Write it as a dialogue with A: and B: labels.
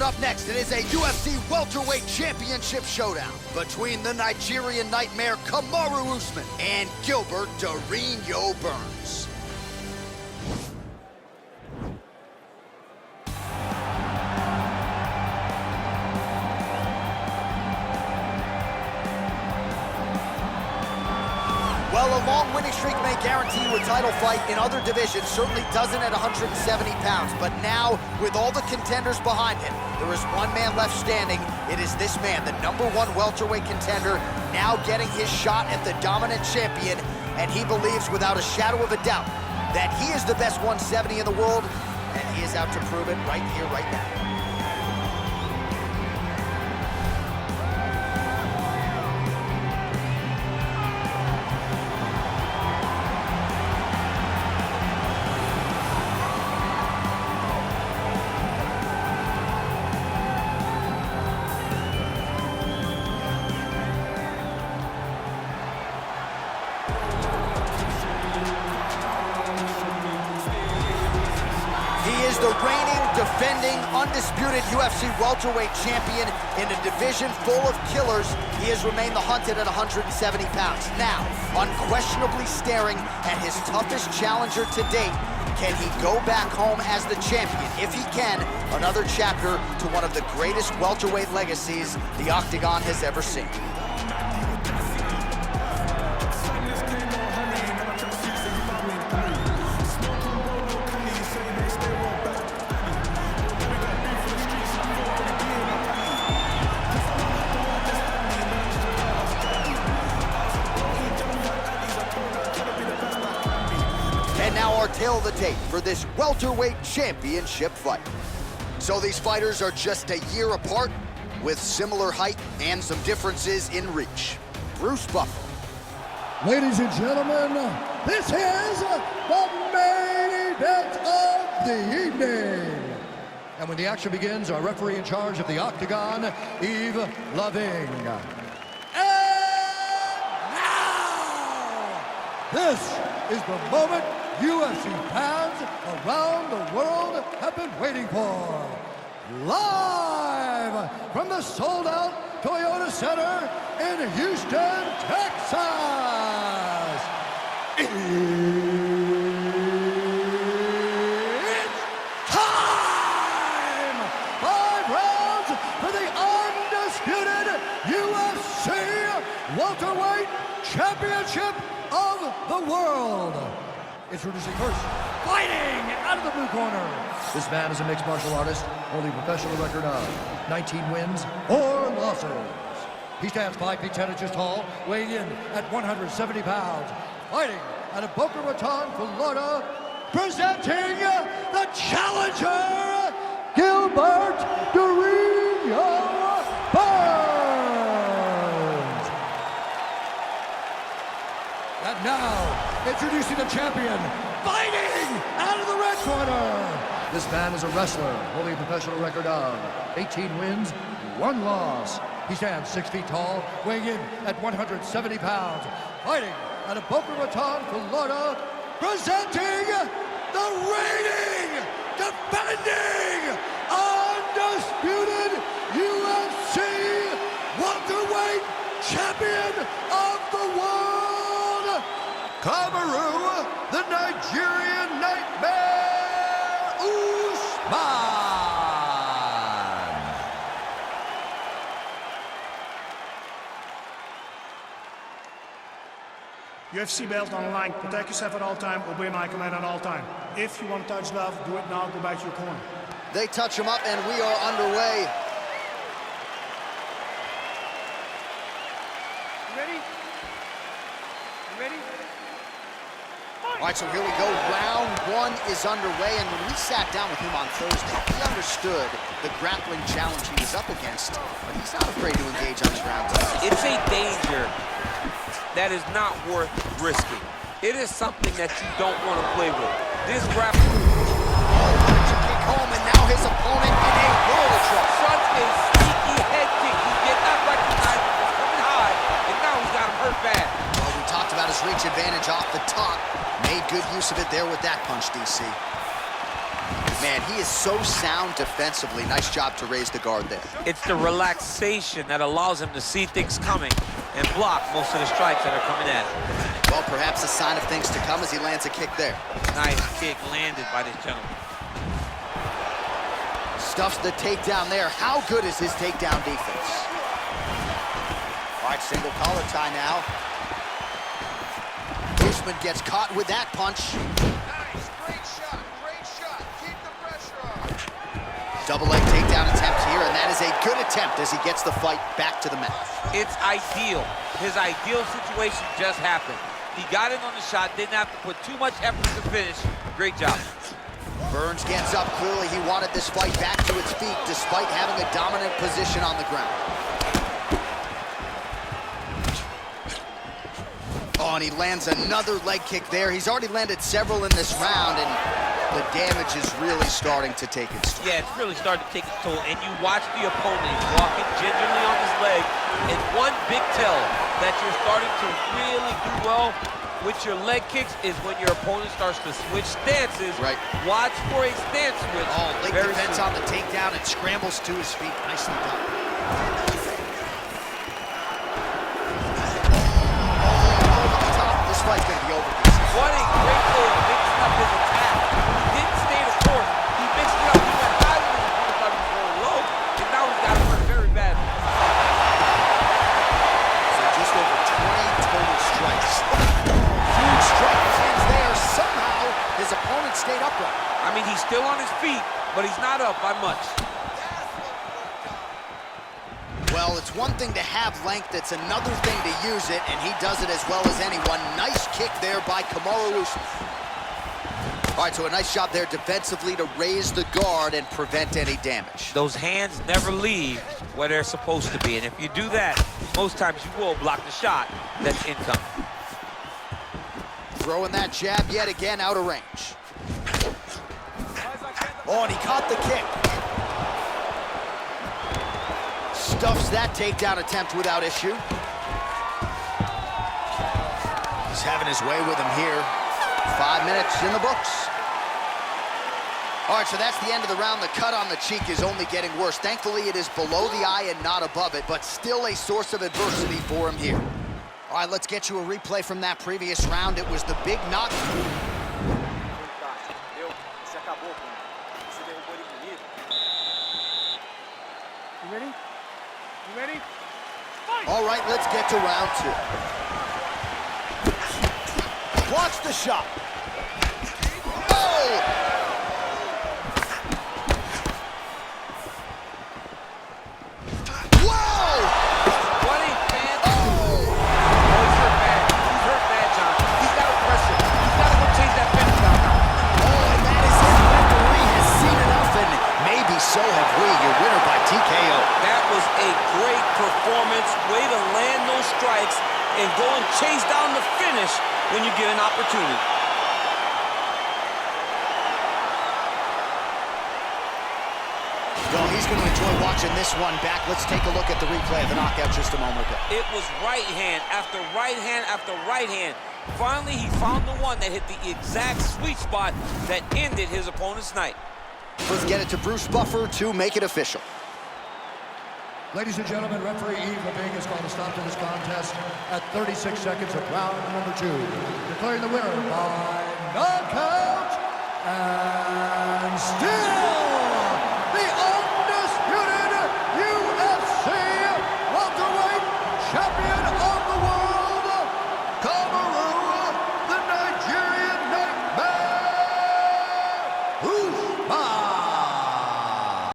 A: Up next, it is a UFC welterweight championship showdown between the Nigerian nightmare Kamaru Usman and Gilbert Durinho Burns. Well, a long winning streak may guarantee you a title fight in other divisions, certainly doesn't at 170 pounds. But now, with all the contenders behind him, there is one man left standing. It is this man, the #1 welterweight contender, now getting his shot at the dominant champion. And he believes without a shadow of a doubt that he is the best 170 in the world, and he is out to prove it right here, right now. He is the reigning, defending, undisputed UFC welterweight champion in a division full of killers. He has remained the hunted at 170 pounds. Now, unquestionably staring at his toughest challenger to date. Can he go back home as the champion? If he can, another chapter to one of the greatest welterweight legacies the Octagon has ever seen. And now our tale of the tape for this welterweight championship fight. So these fighters are just a year apart with similar height and some differences in reach. Bruce Buffer.
B: Ladies and gentlemen, this is the main event of the evening. And when the action begins, our referee in charge of the Octagon, Yves Loving. And now, this is the moment UFC fans around the world have been waiting for. Live from the sold-out Toyota Center in Houston, Texas. It's time! 5 rounds for the undisputed UFC welterweight championship of the world. Introducing first, fighting out of the blue corner. This man is a mixed martial artist, holding a professional record of 19 wins or losses. He stands 5 feet 10 inches tall, weighing in at 170 pounds. Fighting out of Boca Raton, Florida, presenting the challenger, Gilbert Durinho Burns. And now, introducing the champion, fighting out of the red corner. This man is a wrestler, holding a professional record of 18 wins, 1 loss. He stands 6 feet tall, weighing in at 170 pounds. Fighting out of Boca Raton, Florida, presenting the reigning, defending, undisputed UFC welterweight champion of the world, Kamaru, the Nigerian nightmare, Usman.
C: UFC belt on the line. Protect yourself at all time. Obey my command at all time. If you want to touch love, do it now. Go back to your corner.
A: They touch him up, and we are underway.
D: Ready? You ready?
A: All right, so here we go. Round 1 is underway, and when we sat down with him on Thursday, he understood the grappling challenge he was up against, but he's not afraid to engage on this round.
D: It's a danger that is not worth risking. It is something that you don't want to play with. This grappling...
A: To kick home, and now his opponent in a world of trouble.
D: Such a sneaky head kick. He did not recognize it was coming high, and now he's got him hurt bad.
A: Well, we talked about his reach advantage off the top. Made good use of it there with that punch, DC. Man, he is so sound defensively. Nice job to raise the guard there.
D: It's the relaxation that allows him to see things coming and block most of the strikes that are coming at him.
A: Well, perhaps a sign of things to come as he lands a kick there.
D: Nice kick landed by this gentleman.
A: Stuffs the takedown there. How good is his takedown defense? All right, single collar tie now. Usman gets caught with that punch.
E: Nice, great shot, keep the pressure on.
A: Double leg takedown attempt here, and that is a good attempt as he gets the fight back to the mat.
D: It's ideal. His ideal situation just happened. He got in on the shot, didn't have to put too much effort to finish. Great job.
A: Burns gets up. Clearly, he wanted this fight back to its feet despite having a dominant position on the ground. Oh, and he lands another leg kick there. He's already landed several in this round, and the damage is really starting to take its toll.
D: Yeah, it's really starting to take its toll. And you watch the opponent, he's walking gingerly on his leg. And one big tell that you're starting to really do well with your leg kicks is when your opponent starts to switch stances.
A: Right.
D: Watch for a stance switch.
A: Oh, late
D: Very
A: defense
D: soon.
A: on the takedown and scrambles to his feet. Nicely done. This fight's going to be over.
D: What a great way of mixing up his attack. He didn't stay the course. He mixed it up. He went high when he thought he was going low. And now he's got to work very bad.
A: So just over 20 total strikes. Huge strike lands there. Somehow, his opponent stayed upright.
D: I mean, he's still on his feet, but he's not up by much.
A: Well, it's one thing to have length, it's another thing to use it, and he does it as well as anyone. Nice kick there by Kamaru Usman. All right, so a nice job there defensively to raise the guard and prevent any damage.
D: Those hands never leave where they're supposed to be, and if you do that, most times you will block the shot that's incoming.
A: Throwing that jab yet again out of range. Oh, and he caught the kick. Stuffs that takedown attempt without issue. He's having his way with him here. 5 minutes in the books. All right, so that's the end of the round. The cut on the cheek is only getting worse. Thankfully, it is below the eye and not above it, but still a source of adversity for him here. All right, let's get you a replay from that previous round. It was the big knock.
C: You ready? You ready?
A: All right, let's get to round two. Watch the shot. Oh! Whoa!
D: What a fan. Oh, he's hurt bad. He's hurt bad, John. He's got to press it. He's got to go chase that finish down now.
A: Oh, and that is it. Referee has seen enough, and maybe so have we. Your winner by TKO.
D: That was a great performance. Way to land those strikes and go and chase down the finish when you get an opportunity.
A: Well, he's going to enjoy watching this one back. Let's take a look at the replay of the knockout just a moment ago.
D: It was right hand after right hand after right hand. Finally, he found the one that hit the exact sweet spot that ended his opponent's night.
A: Let's get it to Bruce Buffer to make it official.
B: Ladies and gentlemen, referee Yves Leving has called a stop to this contest at 36 seconds of round number 2, declaring the winner by knockout and still